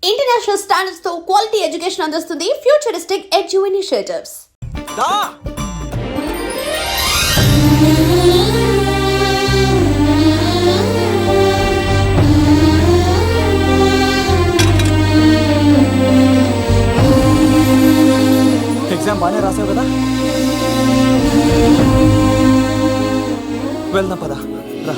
International standards తో quality education అందిస్తుంది futuristic edu initiatives. Exam బాగానే రాసావు కదా, వెళ్దాం పదా రా.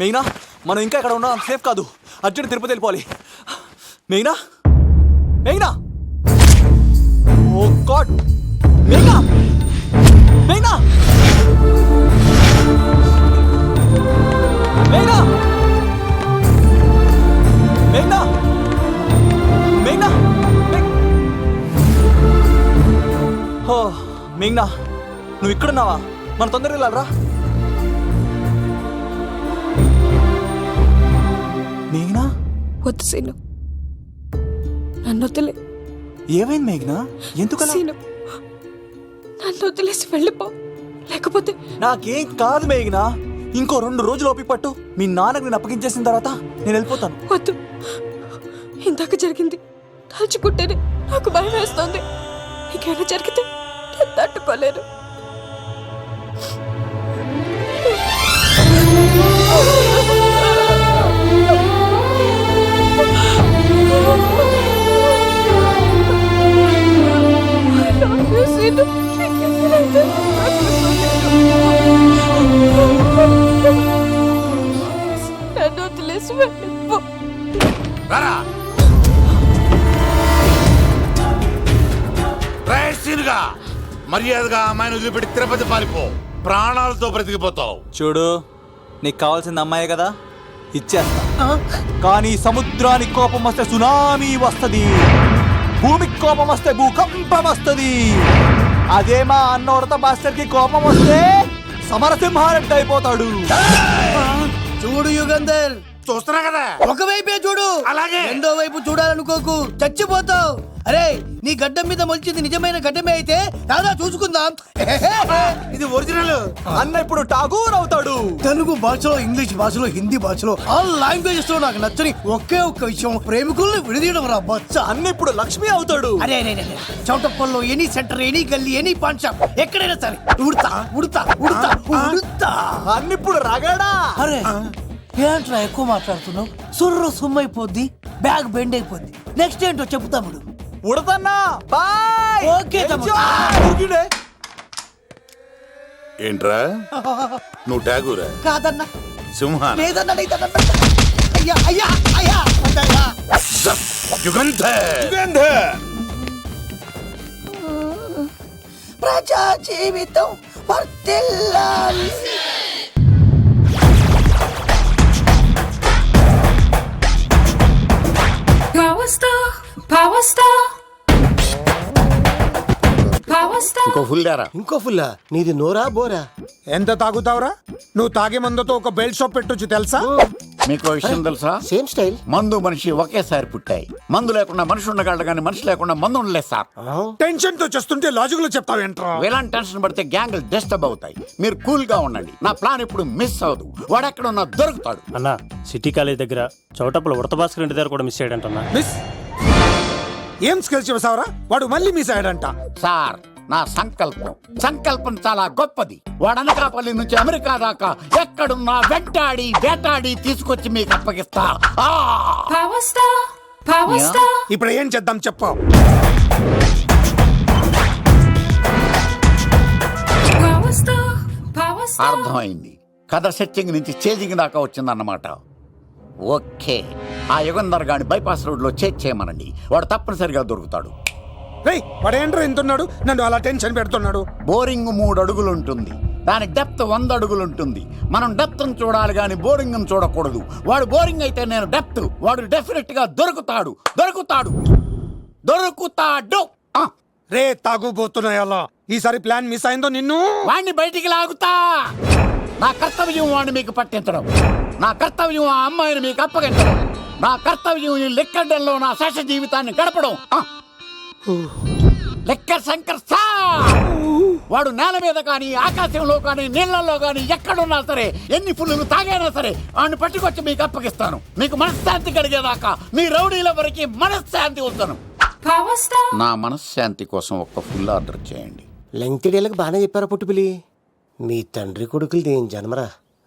మెయినా మనం ఇంకా ఇక్కడ ఉండడం సేఫ్ కాదు, అర్జెంట్ తిరుపతి వెళ్ళిపోవాలి. మెయినా మెయినా ఓ గాడ్, మెయినా మెయినా మెయినా మెయినా మెయినా ఓ మెయినా, నువ్వు ఇక్కడున్నావా? మనం తొందరగా వెళ్ళాలరా. మేఘ్నా వద్దు సీను, నన్ను వదిలే. ఏమైంది మేఘ్నా? ఎందుకలా? సీను, నన్ను వదిలేసి వెళ్ళిపో, లేకపోతే నాకేం కాదు మేఘ్నా. ఇంకో 2 రోజులు ఓపిక పట్టు. మీ నాన్నకు నేను అప్పగించేసిన తర్వాత నేను వెళ్ళిపోతాను. వద్దు. ఇందాక జరిగింది తలుచుకుంటేనే నాకు భయం వేస్తోంది. నీకేమైనా జరిగితే నేను తట్టుకోలేను. నన్ను వదిలేసి వెళ్ళిపో. మర్యాదగా అమ్మాయిని వదిలిపెట్టి తిరుపతి పారిపో, ప్రాణాలతో బ్రతికిపోతావు. చూడు, నీకు కావాల్సింది అమ్మాయే కదా, ఇచ్చేస్తా. కానీ సముద్రానికి కోపం వస్తే సునామీ వస్తది, భూమికి కోపం వస్తే భూకంపం వస్తది. అదే మా అన్నోడత మాస్టర్ కి కోపం వస్తే సమరసింహారెడ్డి అయిపోతాడు. చూడు యుగంధర్, చూస్తున్నా కదా, ఒకవైపే చూడు, అలాగే రెండో వైపు చూడాలనుకోకు, చచ్చిపోతావు. అరే, నీ గడ్డం మీద మొలిచింది నిజమైన గడ్డమే అయితే రాదా చూసుకుందాం. ఇది ఒరిజినల్. అన్న ఇప్పుడు ఠాగూర్ అవుతాడు. తెలుగు భాషలో, ఇంగ్లీష్ భాషలో, హిందీ భాషలో, ఆల్ లాంగ్వేజెస్ లో నాకు నచ్చని ఒకే ఒక్క విషయం, ప్రేమికుల్ని విడదీయడం రా బచ్చ. అన్న ఇప్పుడు లక్ష్మి అవుతాడు. అరే చౌటప్పల్లో ఎనీ సెంటర్, ఎనీ గల్లీ, ఎనీ పాన్ షాప్, ఎక్కడైనా సరే ఉడతా ఉడతా ఉడతా ఉడతా. అన్న ఇప్పుడు రగడా. అరే ఏంట్రా ఎక్కువ మాట్లాడుతున్నావు? సుర్రు సుమ్మైపోద్ది, బ్యాగ్ బెండ్ అయిపోద్ది. నెక్స్ట్ ఏంటో చెప్పు తమ్ముడు. ఉడతన్నా బాయ్. ఓకే తమ్ముడు. ఏంట్రా నువ్వు ఠాగూరా? కాదన్నా, సింహా? లేదన్నా, లేదన్నా. అయ్యా అయ్యా అయ్యా అయ్యా. యుగంధర్. ప్రజా జీవితం వర్ధిల్లాలి. ఇంకో ఫుల్లా? నీది నోరా బోరా? ఎంత తాగుతావురా? నువ్వు తాగే మందుతో ఒక బెల్ట్ షాప్ పెట్టొచ్చు తెలుసా? మీకు విషయం తెలుసా? Same style. మందు మనిషి ఒకేసారి పుట్టాయి. మందు లేకుండా మనిషి ఉండగలడు కానీ మనిషి లేకుండా మందు ఉండలేదు సార్. టెన్షన్ తో చేస్తుంటే లాజిక్ లో చెప్తావేంట్రా? ఎలాంటి టెన్షన్ పడితే గ్యాంగులు డిస్టర్బ్ అవుతాయి. మీరు కూల్ గా ఉండండి. నా ప్లాన్ ఇప్పుడు మిస్ అవ్వదు. వాడెక్కడ ఉన్నా దొరుకుతాడు. అన్నా, సిటీ కాలేజ్ దగ్గర చౌటప్పుల ఉడత భాస్కర్ ఇంటి దగ్గర కూడా మిస్ అయ్యాడంటన్నా. మిస్ ఏం స్కిల్స్ చేసావరా? వాడు మళ్ళీ మిస్ అయ్యాడంట. సార్, నా సంకల్పం చాలా గొప్పది. వాడు అనకాపల్లి నుంచి అమెరికా దాకా ఎక్కడున్నా వెంటాడి వేటాడి తీసుకొచ్చి మీకు అప్పగిస్తా. ఇప్పుడు ఏం చేద్దాం చెప్పు. అర్థమైంది. కథ సెట్టింగ్ నుంచి చేజింగ్ దాకా వచ్చిందన్నమాట. ఓకే, ఆ యుగంధర్ గాని బైపాస్ రోడ్ లో చేయమనండి. వాడు తప్పనిసరిగా దొరుకుతాడు. వాడేంట్రా ఎంతున్నాడు? నన్ను అలా టెన్షన్ పెడుతున్నాడు. బోరింగ్ 3 అడుగులు ఉంటుంది, దాని డెప్త్ 100 అడుగులు ఉంటుంది. మనం డెప్త్ చూడాలి గాని బోరింగ్ చూడకూడదు. వాడు బోరింగ్ అయితే నేను డెప్త్. వాడు డెఫినెట్ గా దొరుకుతాడు. రే తాగుబోతున్నాయి అలా ఈసారి ప్లాన్ మిస్ అయిందో నిన్ను. వాణ్ణి బయటికి లాగుతా. నా కర్తవ్యం వాడిని మీకు పట్టించడం, నా కర్తవ్యం ఆ అమ్మాయిని మీకు అప్పగించడం, నా కర్తవ్యం ఈ లెక్కడ్డల్లో నా శేష జీవితాన్ని గడపడం. లెక్క శంకర్ సార్ వాడు నేల మీద కానీ ఆకాశంలో కానీ నీళ్లలో కానీ ఎక్కడున్నా సరే, ఎన్ని పుల్లులు తాగైనా సరే వాడిని పట్టుకొచ్చి మీకు అప్పగిస్తాను. మీకు మనశ్శాంతి కలిగేదాకా మీ రౌడీలెవరికి మనశ్శాంతి వద్దను. నా మనశ్శాంతి కోసం ఒక్క ఫుల్ ఆర్డర్ చేయండి. లెంగ్తిడేళ్ళకి బాగానే చెప్పారా పుట్టుపిలి. మీ తండ్రి కొడుకులు దేని జన్మరా,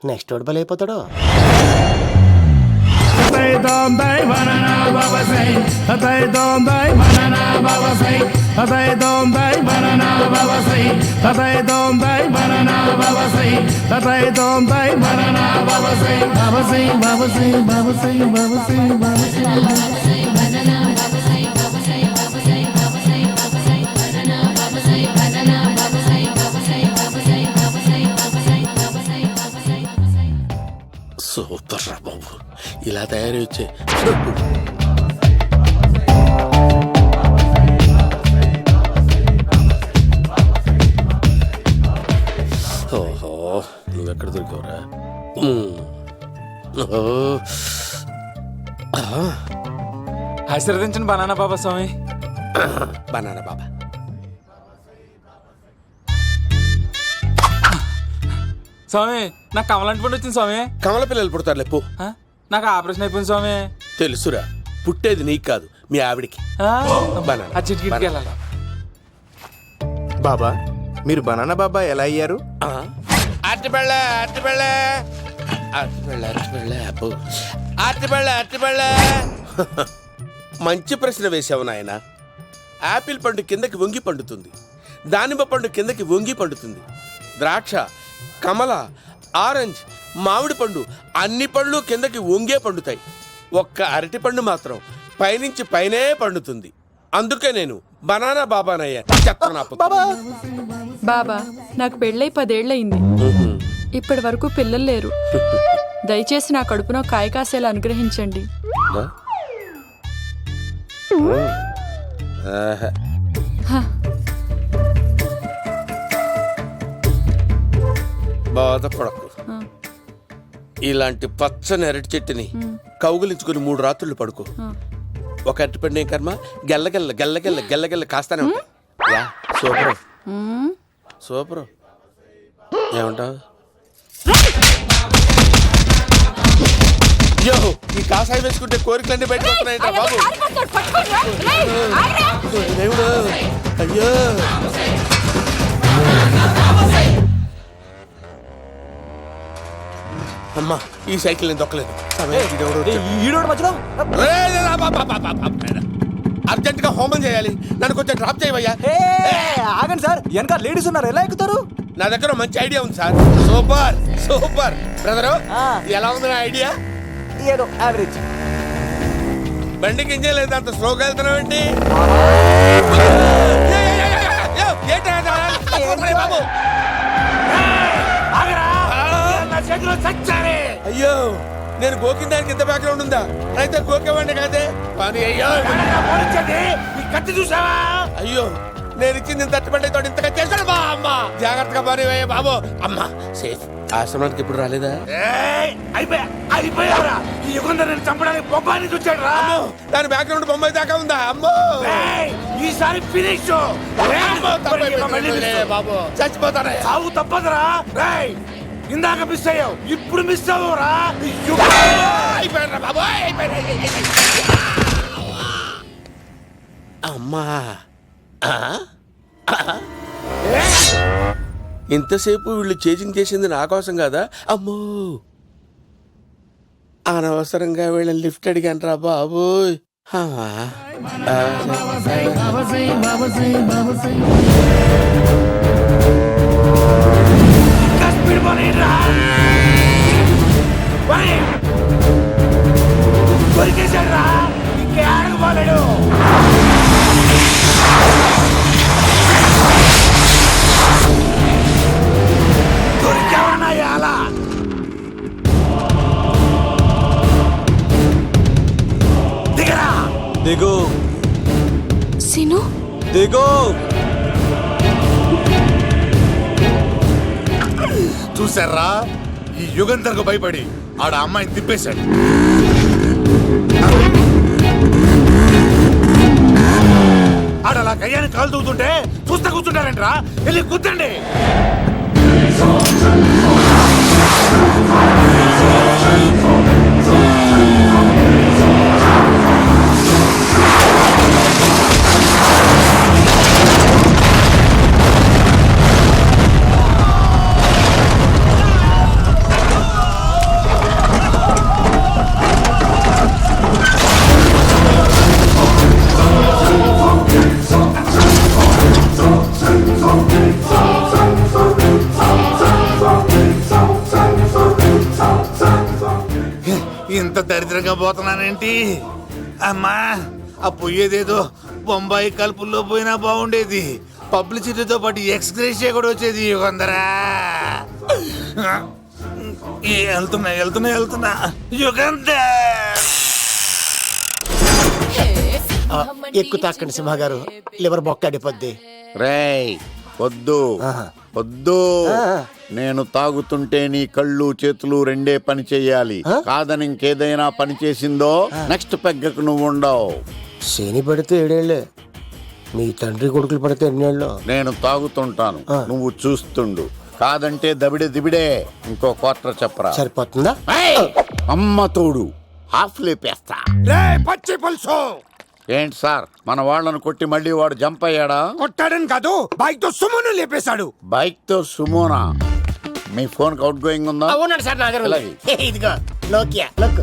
నెక్స్ట్ వాడు బలైపోతాడో. సూపర్ రా బాబు, ఇలా తయారీ వచ్చే. ఓహో, నువ్వెక్కడ దొరికావురా? ఆశీర్వదించండి బనానా బాబా స్వామి. బనానా బాబా. స్వామి నాకు కమలంటి పండు వచ్చింది స్వామి. కమల పిల్లలు పుడతారు లేపు. నాకు ఆపరేషన్ అయిపోయింది స్వామి. తెలుసురా, పుట్టేది నీకు కాదు మీ ఆవిడికి. బనానా. ఆ చిటికిటికి వెళ్ళాలి. బాబా మీరు బనానా బాబా ఎలా అయ్యారు? మంచి ప్రశ్న వేసావు నాయన. యాపిల్ పండు కిందకి వంగి పండుతుంది, దానిమ్మ పండు కిందకి వంగి పండుతుంది, ద్రాక్ష, కమల, ఆరెంజ్, మామిడి పండు అన్ని పండ్లు కిందకి వంగే పండుతాయి. ఒక్క అరటి పండు మాత్రం పైనుంచి పైనే పండుతుంది. అందుకే నేను బనానా బాబానయ్యా. బాబా నాకు పెళ్ళై 10 ఏళ్ళయింది. ఇప్పటి వరకు పిల్లలు లేరు. దయచేసి నా కడుపున కాయ కాసేలా అనుగ్రహించండి. బాధపడకు. ఇలాంటి పచ్చని అరటి చెట్టుని కౌగులించుకుని 3 రాత్రులు పడుకో. ఒక అరటి పండు ఏం కర్మ, గెల్లగెల్ల గెల్లగెల్ల గెల్లగెల్ల కాస్తానే ఉంటాయి. Yeah, super super. ఏమంటావు? అయ్యో, ఈ కాసాయి వేసుకుంటే కోరికలన్నీ బయటకు వస్తున్నాయంట బాబు. దేవుడు, అయ్యో. అమ్మా, ఈ సైకిల్ నేను దొక్కలేదు. అర్జెంట్ గా హోమం చేయాలి, నన్ను కొంచెం డ్రాప్ చేయవయ్యా. ఆగండి సార్, వెనక లేడీస్ ఉన్నారు, ఎలా ఎక్కుతారు? నా దగ్గర మంచి ఐడియా ఉంది సార్. సూపర్ సూపర్ బ్రదరు, ఎలా ఉంది నా ఐడియా? ఏదో యావరేజ్. బండికి ఇంజన్ లేదు, అంత స్లోగా వెళ్తున్నావు ఏంటి? అయ్యో, నేను గోకిన దానికి ఇంత బ్యాక్గ్రౌండ్ ఉందా? అయితే గోకేవాడిని కాదే. అయ్యో కత్తి చూసావా? అయ్యో, నేను ఇచ్చింది తట్టుబడి తోటి ఇంతగా చేశాడు మా అమ్మ. జాగ్రత్తగా పని బాబు. అమ్మ సేఫ్. ఆశ్రమానికి ఇప్పుడు రాలేదా? అయిపోయారా? ఈ యుగంలో నేను చంపడానికి బొమ్మాని చూచాడు రా. దాని బ్యాక్గ్రౌండ్ బొమ్మాయి దాకా ఉందా? అమ్మో, ఈసారి ఫినిష్ బాబు. చచ్చిపోతారా? సాగు తప్పదురా. ఇందాక మిస్ అయ్యావు, ఇప్పుడు మిస్ అవ్వరా? అయిపోయారా బాబు? అమ్మా, ఇంతసేపు వీళ్ళు చేజింగ్ చేసింది నా కోసం కదా. అమ్మో, అనవసరంగా వీళ్ళని లిఫ్ట్ అడిగాను రా బాబు. దిగు సీను, దిగు. చూసారా ఈ యుగంధర్కు భయపడి ఆడ అమ్మాయిని తిప్పేశాడు. ఆడ అలా కయ్యాన్ని కాలు తూగుతుంటే చూస్తా కూర్చుంటారంట్రా, వెళ్ళి కూర్చోండి. ఇంత దరిద్రంగా పోతున్నానేంటి అమ్మా? ఆ పోయేదేదో బొంబాయి కలుపుల్లో పోయినా బాగుండేది. పబ్లిసిటీతో పాటు ఎక్స్గ్రేషియా కూడా వచ్చేది. యుగంధరా వెళ్తున్నా యుగంధర్. ఎక్కు తాకండి సింహ గారు, లివర్ బొక్కడిపోద్ది. రేయ్ వద్దు వద్దు, నేను తాగుతుంటే నీ కళ్ళు చేతులు రెండే పని చెయ్యాలి. కాదని ఇంకేదైనా పని చేసిందో నెక్స్ట్ పెగ్గకు నువ్వు ఉండవు. శని పడితే 7 ఏళ్ళే, మీ తండ్రి కొడుకులు పడితే 2 ఏళ్ళు. నేను తాగుతుంటాను, నువ్వు చూస్తుండు. కాదంటే దబిడే దిబిడే. ఇంకో క్వార్టర్ చెప్పరా? సరిపోతుందా? ఏయ్! అమ్మ తోడు హాఫ్ లేపేస్తా. రే పచ్చి పులుసు ఏంటి సార్, మన వాళ్ళను కొట్టి మళ్ళీ వాడు జంప్ అయ్యాడా? కొట్టాడని కాదు, బైక్ తో సుమను లేపేశాడు. బైక్ తో సుమోనా? మీ ఫోన్ అవుట్ గోయింగ్ ఉందా? ఉన్నాడు సార్ నా దగ్గర. ఇలాగే. ఇదిగో నోకియా లక్.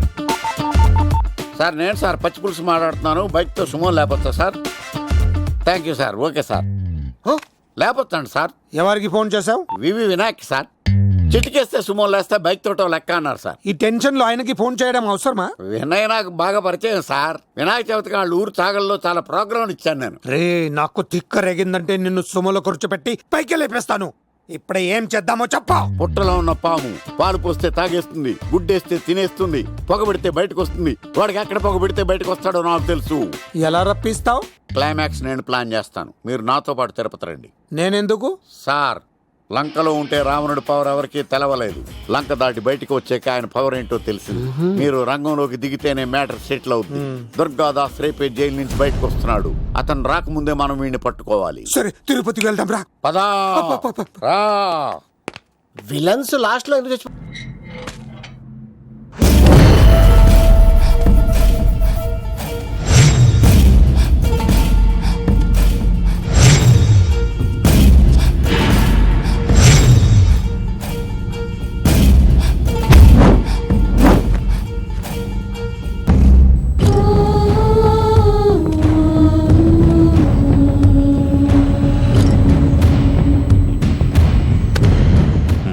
సార్ నేను సార్ పచ్చి పులుసు మాట్లాడుతున్నాను. బైక్ తో సుమో లేపొచ్చా sir? Thank you sir. Okay sir, లేపొచ్చండి సార్. ఎవరికి ఫోన్ చేసావు? వివి వినాయక్ సార్. చిటికేస్తే సుమో లేస్తే బైక్ తోటో లెక్క అన్నారు సార్. ఈ టెన్షన్ లో ఆయనకి ఫోన్ చేయడం అవసరమా? వినయ్ నాకు బాగా పరిచయం సార్. వినాయక చవితికి వాళ్ళ ఊరు చాగల్లో చాలా ప్రోగ్రాంలు ఇచ్చాను నేను. రే నాకు తిక్క రేగిందంటే నిన్ను సుమలో కూర్చోపెట్టి పైకి లేపేస్తాను. ఇప్పుడే ఏం చేద్దామో చెప్పా. పుట్టలో ఉన్న పాము పాలు పోస్తే తాగేస్తుంది, గుడ్డేస్తే తినేస్తుంది, పొగబెడితే బయటకు వస్తుంది. వాడికి ఎక్కడ పొగబెడితే బయటకు వస్తాడో నాకు తెలుసు. ఎలా రప్పిస్తావు? క్లైమాక్స్ నేను ప్లాన్ చేస్తాను, మీరు నాతో పాటు తిరుపతి రండి. నేనెందుకు? సార్ లంకలో ఉంటే రావణుడి పవర్ ఎవరికి తెలవలేదు. లంక దాటి బయటకు వచ్చాక ఆయన పవర్ ఏంటో తెలిసింది. మీరు రంగంలోకి దిగితేనే మ్యాటర్ సెటిల్ అవుతుంది. దుర్గాదాస్ రేపే జైలు నుంచి బయటకు వస్తున్నాడు. అతను రాకముందే మనం వీడిని పట్టుకోవాలి. సరే తిరుపతికి వెళ్దాం రా. పదా రా. విలన్స్ లాస్ట్ లో ఎందుకు చచ్చి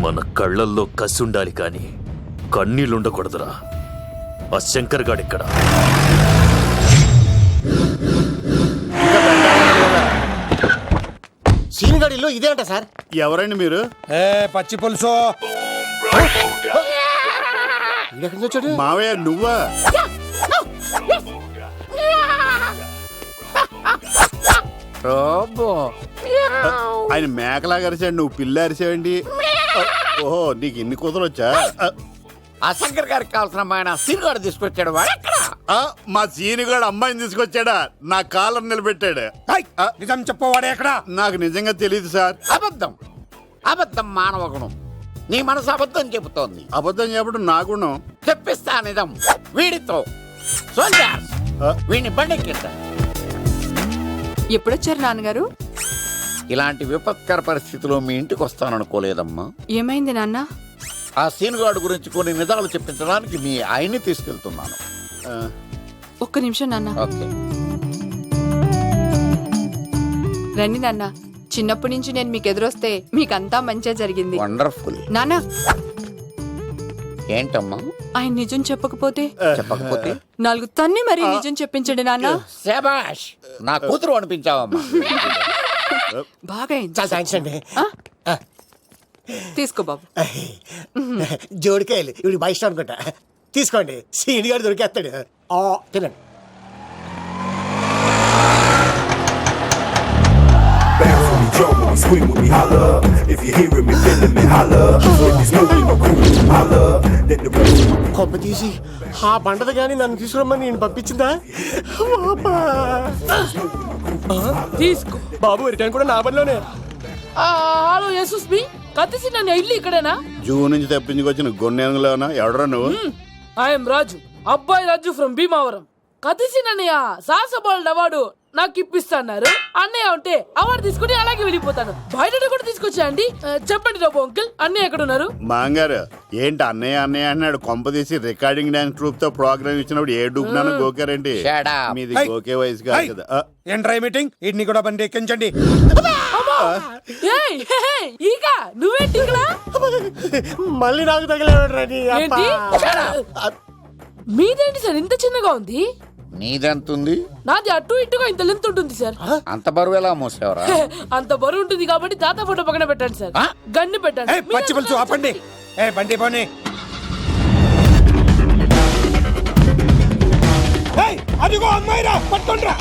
మన కళ్ళల్లో కసి ఉండాలి కానీ కన్నీళ్ళుండకూడదురా. ఆ శంకర్ గాడిక్కడ. సీన్ గడిలో ఇదే అంట సార్. ఎవరండి మీరు? ఏ పచ్చి పులుసు ఎక్కడి నుంచి వచ్చాడు? మావయ్య నువ్వా? రోబో. ఆయన మేకలాగా అరిచాడు, నువ్వు పిల్ల అరిచావండి. ఓహో నీకు ఇన్ని కుదరొచ్చా? ఆ శంకర్ గారికి కావాల్సిన అమ్మాయి సీనుగాడు తీసుకొచ్చాడు. వాడెక్కడ? మా సీనుగాడు అమ్మాయిని తీసుకొచ్చాడా? నా కాలర్ నిలబెట్టాడు. నిజం చెప్పవాడే ఎక్కడ? నాకు నిజంగా తెలియదు సార్. అబద్ధం అబద్ధం మానవ గుణం. నీ మనసు అబద్ధం చెబుతోంది. అబద్ధం చెప్పడం నా గుణం. చెప్పిస్తా నిజం వీడితో. సోల్జర్స్ వీడిని బండెక్కిస్తా. ఎప్పుడొచ్చారు నాన్నగారు? ఇలాంటి విపత్కర పరిస్థితిలో మీ ఇంటికి వస్తాననుకోలేదమ్మా. ఏమైంది నాన్న? ఆ సీనుగాడు గురించి కొన్ని నిజాలు చెప్పించడానికి మీ ఆయన్ని తీసుకెళ్తున్నాను. ఒక్క నిమిషం నాన్న. ఓకే రండి నాన్న. చిన్నప్పటి నుంచి నేను మీకు ఎదురొస్తే మీకంతా మంచిగా జరిగింది. వండర్ఫుల్. నాన్న ఏంటమ్మా? ఆయన నిజం చెప్పకపోతే చెప్పకపోతే 4 తన్ని మరి నిజం చెప్పించండి నాన్న. శభాష్, నా కూతురు అనిపించావమ్మా. బాగా అయింది. చాలా థ్యాంక్స్ అండి. తీసుకో బాబు. జోడికాయలు ఇవి బాగా ఇష్టం అనుకుంటా. తీసుకోండి, సీని గారు దొరికేస్తాడు. తినండి. Jones, scream when we holler. If you hearing me, feeling me, holler. When you smoking no cool, holler. Then the rest of my కొంప తీసి ఆ పంటది కానీ నన్ను తీసుకురమ్మని నేను పంపించిందా తీసుకో. బాబు రిటర్న్ కూడా నా పనిలోనే. హలో యేసుస్ బి కత్తిసి నన్ను ఇల్లు ఇక్కడేనా? జూ నుంచి తప్పించుకొచ్చిన గొన్నెంగులోనా ఎవడరా నువ్వు? ఐఎమ్ రాజు, అబ్బాయి రాజు ఫ్రమ్ భీమావరం. కత్తిసి నన్నయ్య సాహసబాలుడు అవార్డు నాకు ఇప్పిస్తాన్నారు. అన్నయ్య ఉంటే అవార్డు తీసుకుని అలాగే వెళ్ళిపోతాను. బయట కూడా తీసుకొచ్చా అండి. చెప్పండి రాబు అంకుల్, అన్నయ్య ఎక్కడ ఉన్నారు? మాంగారు ఏంటి అన్నయ్య అన్నయ్య అన్నాడు? కొంప తీసి రికార్డింగ్ డాన్స్ ట్రూప్ తో ప్రోగ్రామ్ ఇచ్చినప్పుడు ఏ డూబ్నాను గోకారండి? మీది గోకే వయసు కాదు కదా. ఏంట్రై మీటింగ్ ఇడ్ని కూడా బండి ఎక్కించండి. ఈక నువ్వేంటి ఇక్కడ? మళ్ళీ నాకు తగిలేవాడు. మీదేంటి సార్ ఇంత చిన్నగా ఉంది? నీదెంతుంది? నాది అటు ఇటుగా ఇంత లెంత్ ఉంటుంది సార్. అంత బరువు ఎలా మోసేవరా? అంత బరువు ఉంటుంది కాబట్టి తాత ఫోటో పక్కన పెట్టండి సార్. గన్ను పెట్టండి. పచ్చి పులుసు ఆపండి. బండి పోనీ. అదిగో అమ్మాయిరా, పట్టుకోండిరా.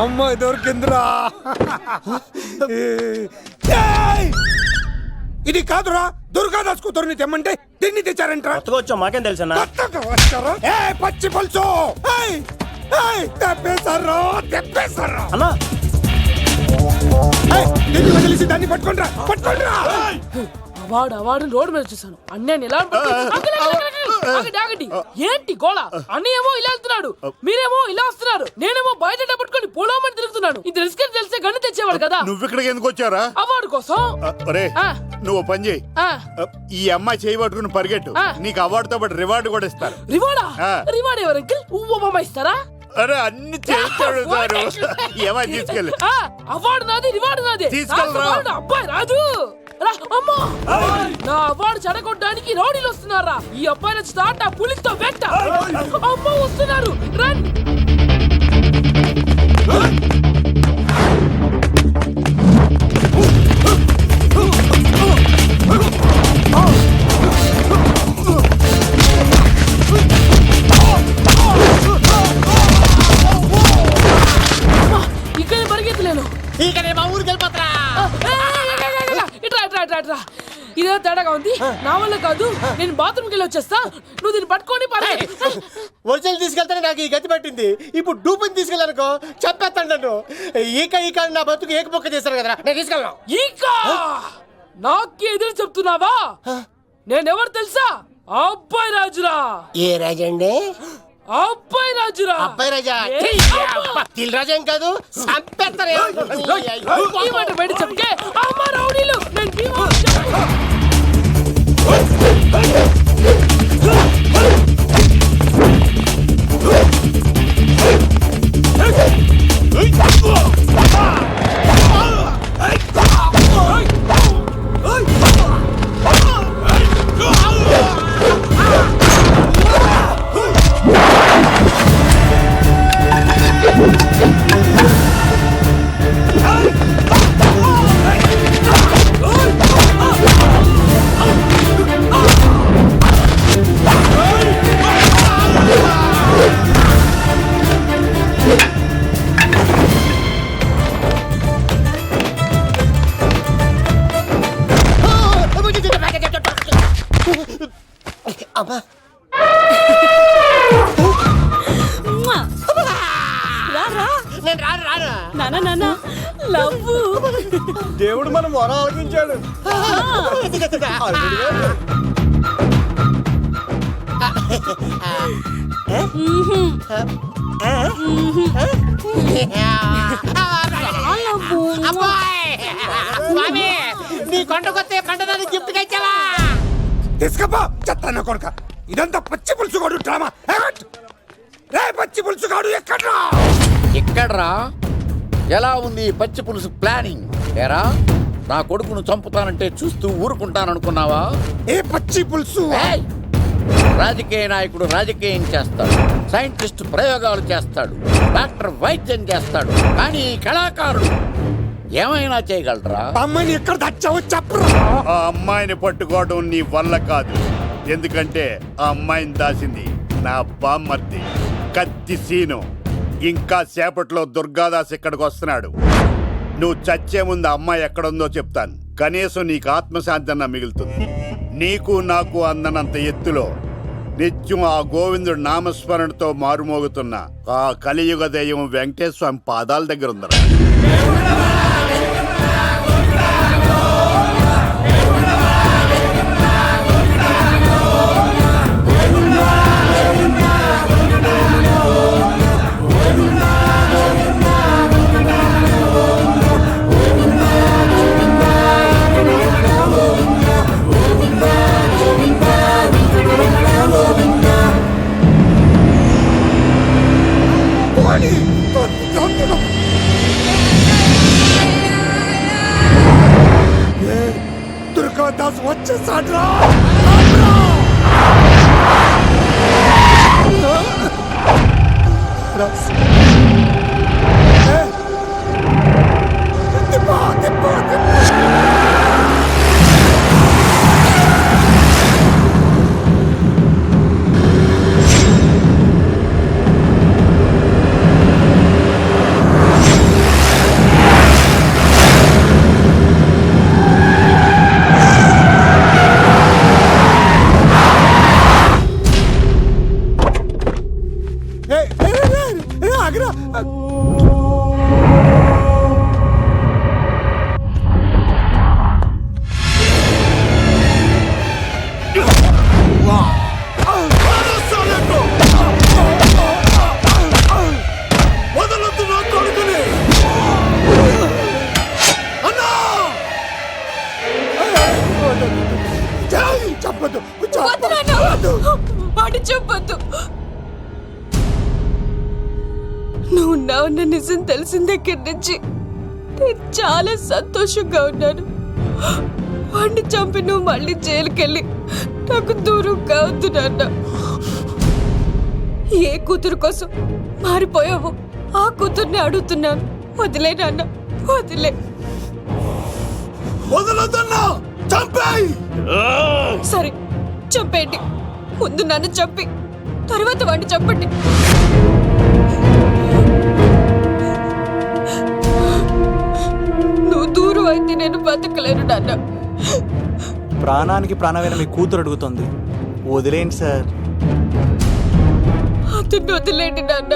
అమ్మాయి దొరికిందిరా. ఇది కాదురా, దుర్గాదాస్ కూతురుని తెమ్మంటే దీన్ని తెచ్చారంట్రా. వచ్చా మాకేం తెలుసన్నా? పచ్చి పులుసు తెప్పేశారు అన్నా. దీన్ని వదిలేసి దాన్ని పట్టుకోండిరా, పట్టుకోండిరా. అవార్డు రోడ్డు మీద చూసాను. అన్నయ్య ఎలా ఏంటి గోళ? అన్నయ్య ఏమో ఇలా వెళ్తున్నాడు, మీరేమో ఇలా వస్తున్నారు, నేనేమో బయట పట్టుకొని పొలమని తిరుగుతున్నాను. ఇది రిస్క్ అని తెలిస్తే గన్ను తెచ్చేవాడు కదా. నువ్వు ఇక్కడికి ఎందుకు వచ్చారా? అవార్డు కోసం. నువ్వు పని చేయి, ఈ అమ్మాయి చేయి పట్టుకుని పరిగెట్టు. నీకు అవార్డుతో పాటు రివార్డు కూడా ఇస్తారు. రివార్డా? రివార్డ్ ఎవరు అంకిల్? ఉవ్వమ్మ ఇస్తారా? అరే అన్ని చేస్తాడు. ఏమని తీసుకెళ్ళి అవార్డు నాది, రివార్డు నాది. తీసుకెళ్ళరా. అబ్బాయి రాజు నా అవార్డు చెడగొట్టడానికి రౌడీలు వస్తున్నారా? ఈ అబ్బాయి నచ్చి తాట పులితో వెంట అమ్మ వస్తున్నారు. రన్. ఇక్కడ పరిగెత్తలేను. ఇకనే మా ఊరికి వెళ్ళిపోతారా? ఇదే తేడాగా ఉంది. నా వల్ల కాదు, నేను బాత్రూమ్కి వెళ్ళి వచ్చేస్తా. నువ్వు దీన్ని పట్టుకొని ఒరిజినల్ తీసుకెళ్తానే నాకు ఈ గతి పట్టింది. ఇప్పుడు డూపుని తీసుకెళ్ళానుకో చెప్పేస్తాను నన్ను. ఈక నా బతుకు ఏకపొక్క చేశారు కదా, నేను తీసుకెళ్ళను. ఈక నాకే ఎదురు చెప్తున్నావా? నేనెవరు తెలుసా? అబ్బాయి రాజురా. ఏ రాజండి? అబ్బాయి రాజురా. అబ్బాయి రాజా తిల్ రాజా ఏం కాదు, సంపేస్తారు. బయట చెప్తే అమ్మ రౌడీలు. నేను దేవుడు మనం వరం ఆలకించాడు. నీ కొండకొస్తే పంటదాన్ని గిఫ్ట్ ఇచ్చావా? తీసుకపో చెత్తాన కొడుక. ఇదంతా పచ్చి పులుసుగాడు డ్రామా. రే పచ్చి పులుసుగాడు ఎక్కడ్రా? ఎక్కడ్రా? ఎలా ఉంది ఈ పచ్చి పులుసు ప్లానింగ్? ఏరా, నా కొడుకును చంపుతానంటే చూస్తూ ఊరుకుంటాననుకున్నావా? ఏ పచ్చి పులుసు? ఏయ్! రాజకీయ నాయకుడు రాజకీయం చేస్తాడు, సైంటిస్ట్ ప్రయోగాలు చేస్తాడు, డాక్టర్ వైద్యం చేస్తాడు, కానీ ఈ కళాకారుడు ఏమైనా చేయగలరా? అమ్మాయిని ఎక్కడ తెచ్చావో చెప్పరా. ఆ అమ్మాయిని పట్టుకోవడం నీ వల్ల కాదు. ఎందుకంటే ఆ అమ్మాయిని దాసింది నా బామ్మర్ది కత్తి సీను. ఇంకా సేపట్లో దుర్గాదాస్ ఇక్కడికి వస్తున్నాడు. నువ్వు చచ్చే ముందు ఆ అమ్మాయి ఎక్కడుందో చెప్తాను. కనీసం నీకు ఆత్మశాంతి అన్న మిగులుతుంది. నీకు నాకు అందనంత ఎత్తులో నిత్యం ఆ గోవిందుడు నామస్మరణతో మారుమోగుతున్న ఆ కలియుగ దైవం వెంకటేశ్వర స్వామి పాదాల దగ్గర ఉందరా. దుర్గాదాస్ వచ్చేసాడ్రా. చెప్పొద్దు. నువ్వు ఉన్నావన్న నిజం తెలిసిన దగ్గర నుంచి నేను చాలా సంతోషంగా ఉన్నాను. వాడిని చంపి నువ్వు మళ్ళీ జైలుకెళ్ళి నాకు దూరంగా వద్దు నాన్న. ఏ కూతురు కోసం మారిపోయావో ఆ కూతుర్ని అడుగుతున్నాను. వదిలే నాన్న, వదిలే. సరే చంపేయండి. ముందు నన్ను చంపి తర్వాత వాడిని చంపండి. నువ్వు దూరం అయితే నేను బతకలేను నాన్న. ప్రాణానికి ప్రాణమైన మీ కూతురు అడుగుతుంది, వదిలేండి సార్. అతన్ని వదిలేండి నాన్న.